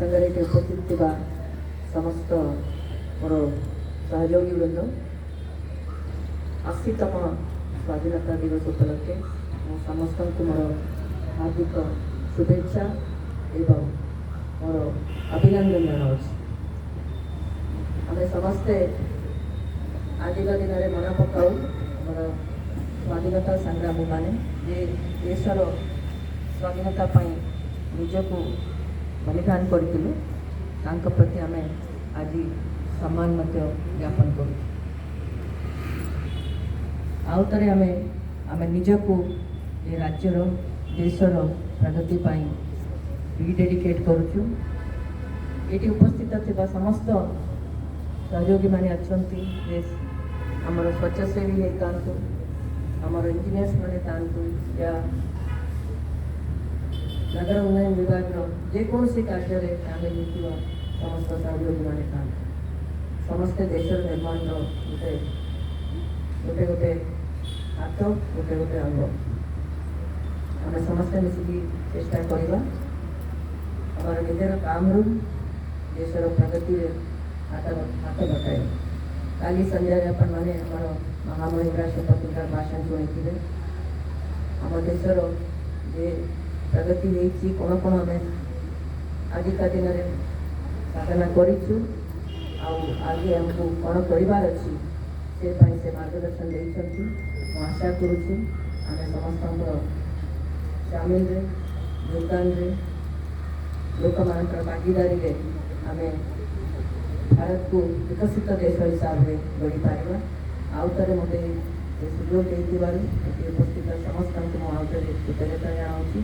संगे उपस्थित थिबा समस्त मोर सहयोगी वृंद 80तम स्वाधीनता दिवस उपलक्षे समस्त को मोर हार्दिक शुभेच्छा एवं मोर अभिनंदन जनावि। आम समस्ते आज दिन में मन पकाऊ मोर स्वाधीनता संग्रामी माने जे देशर स्वाधीनता निजक बलिदान करूँ प्रति आम आज सम्मान ज्ञापन करूँ। आउ थे आम निजक ये राज्यर देशर प्रगति रिडेडिकेट करुचु। ये उपस्थित थिबा समस्त सहयोगी माने अच्छी आमर स्वच्छसेवी था आमर इंजीनियर्स माने थांतु या नगर उन्नयन विभाग जेकोसी कार्य सामिल होता समस्त सहयोगी माने था समस्ते देश निर्माण गोटे गोटे गोटे हाथ गोटे गोटे अंग आम समस्ते मिसिकी चेष्टा करवा आमर निजर काम रू देशर प्रगति हाथ बटाए। काली संजय आपण मैंने आम महामहिम राष्ट्रपति भाषण शुणी आम देशर जे प्रगति होती कौन कौन आम आजिका दिन में साधना करूँ आगे आमको कौन करार अच्छी से मार्गदर्शन देती आशा करुँ आम समस्त सामिल योगदान लोक मान भागीदारी आम भारत को विकसित देश हिसाब से गढ़ी पार। आउ थे मत सुजोग उपस्थित समस्त को आउ थे कृतज्ञता जनाऊँ।